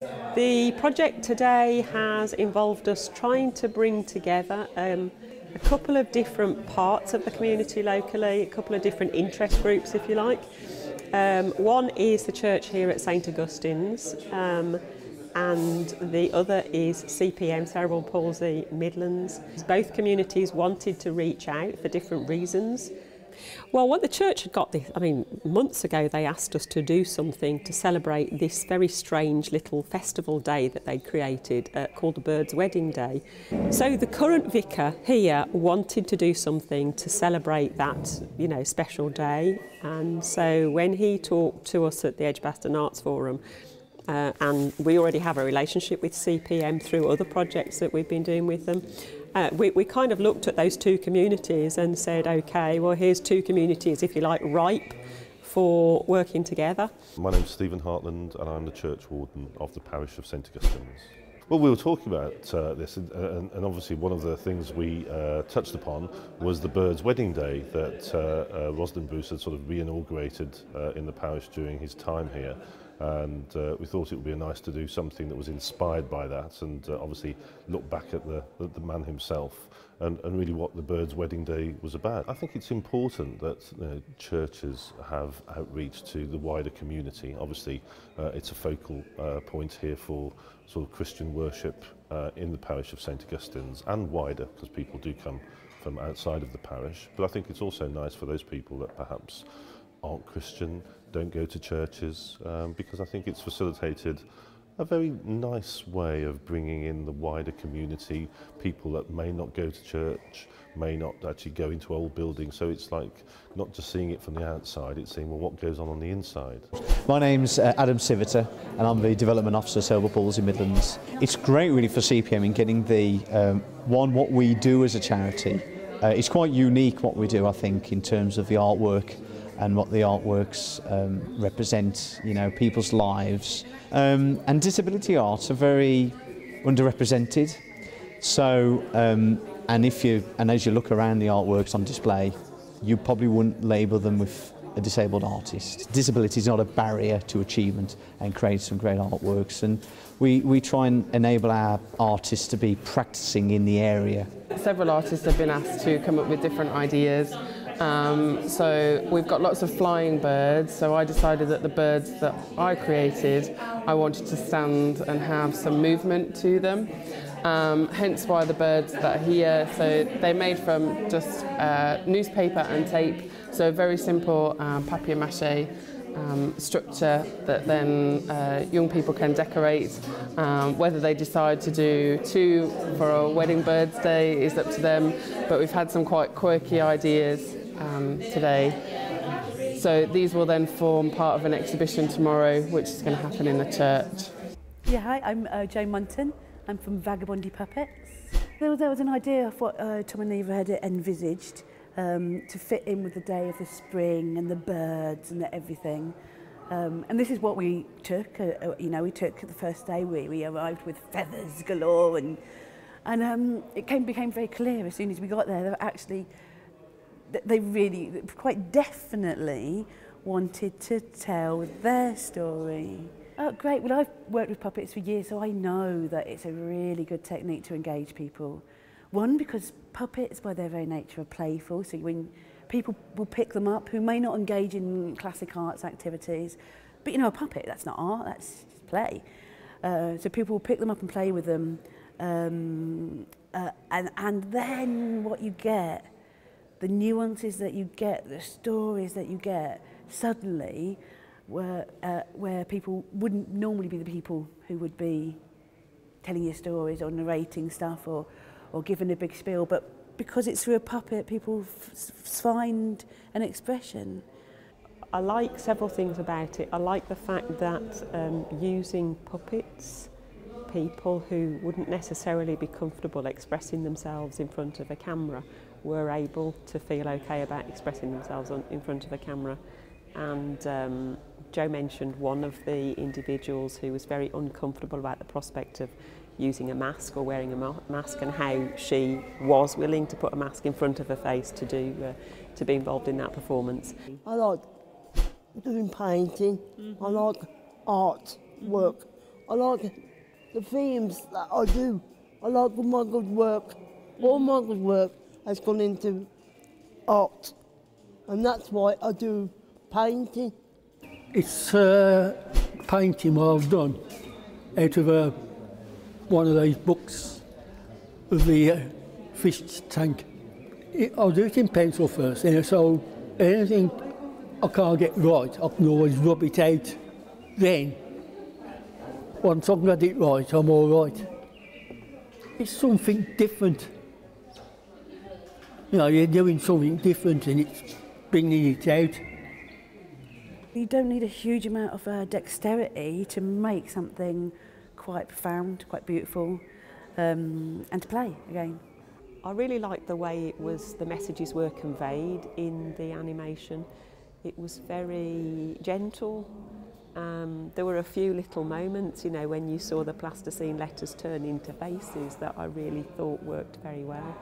The project today has involved us trying to bring together a couple of different parts of the community locally, a couple of different interest groups, if you like. One is the church here at St Augustine's, and the other is CPM, Cerebral Palsy Midlands. Both communities wanted to reach out for different reasons. Well, what the church had got this, months ago they asked us to do something to celebrate this very strange little festival day that they'd created called the Bird's Wedding Day. So the current vicar here wanted to do something to celebrate that, special day. And so when he talked to us at the Edgbaston Arts Forum, and we already have a relationship with CPM through other projects that we've been doing with them, we kind of looked at those two communities and said, OK, well, here's two communities, if you like, ripe for working together. My name's Stephen Hartland and I'm the church warden of the parish of St Augustine's. Well, we were talking about this and obviously one of the things we touched upon was the Bird's Wedding Day that Rosalind Bruce had sort of re-inaugurated in the parish during his time here. And we thought it would be nice to do something that was inspired by that and obviously look back at the man himself and really what the Bird's Wedding Day was about. I think it's important that churches have outreach to the wider community. Obviously it's a focal point here for sort of Christian worship in the parish of St Augustine's and wider, because people do come from outside of the parish. But I think it's also nice for those people that perhaps aren't Christian, don't go to churches, because I think it's facilitated a very nice way of bringing in the wider community, people that may not go to church, may not actually go into old buildings. So it's like not just seeing it from the outside, it's seeing, well, what goes on the inside. My name's Adam Siviter and I'm the Development Officer, Cerebral Palsy Midlands. It's great really for CPM in getting the, what we do as a charity. It's quite unique what we do, I think, in terms of the artwork and what the artworks represent, people's lives. And disability arts are very underrepresented. So, and as you look around the artworks on display, you probably wouldn't label them with a disabled artist. Disability is not a barrier to achievement and create some great artworks. And we try and enable our artists to be practicing in the area. Several artists have been asked to come up with different ideas. So we've got lots of flying birds, so I decided that the birds that I created, I wanted to stand and have some movement to them. Hence why the birds that are here, so they're made from just newspaper and tape, so very simple papier-mâché structure that then young people can decorate. Whether they decide to do two for a wedding bird's day is up to them, but we've had some quite quirky ideas today. So these will then form part of an exhibition tomorrow, which is going to happen in the church. Yeah, hi, I'm Jo Munton. I'm from Vagabondy Puppets. There was an idea of what Tom and Eva had envisaged to fit in with the day of the spring and the birds and everything. And this is what we took. We took the first day. We arrived with feathers galore, and it became very clear as soon as we got there that they really, quite definitely wanted to tell their story. Oh, great. Well, I've worked with puppets for years, so I know that it's a really good technique to engage people. One, because puppets, by their very nature, are playful, so when people will pick them up who may not engage in classic arts activities, but a puppet, that's not art, that's play. So people will pick them up and play with them, and then what you get, the nuances that you get, the stories that you get, suddenly, where people wouldn't normally be the people who would be telling you stories or narrating stuff or giving a big spiel, but because it's through a puppet, people find an expression. I like several things about it. I like the fact that using puppets, people who wouldn't necessarily be comfortable expressing themselves in front of a camera were able to feel okay about expressing themselves in front of a camera. And Jo mentioned one of the individuals who was very uncomfortable about the prospect of using a mask or wearing a mask, and how she was willing to put a mask in front of her face to be involved in that performance. I like doing painting. I like art work. I like the themes that I do. I like all my good work. All my good work has gone into art, and that's why I do painting. It's painting what I've done out of one of these books of the fish tank. I'll do it in pencil first, so anything I can't get right, I can always rub it out then. Once I've got it right, I'm all right. It's something different. You know, you're doing something different and it's bringing it out. You don't need a huge amount of dexterity to make something quite profound, quite beautiful, and to play again. I really liked the way the messages were conveyed in the animation. It was very gentle. There were a few little moments, you know, when you saw the plasticine letters turn into faces that I really thought worked very well.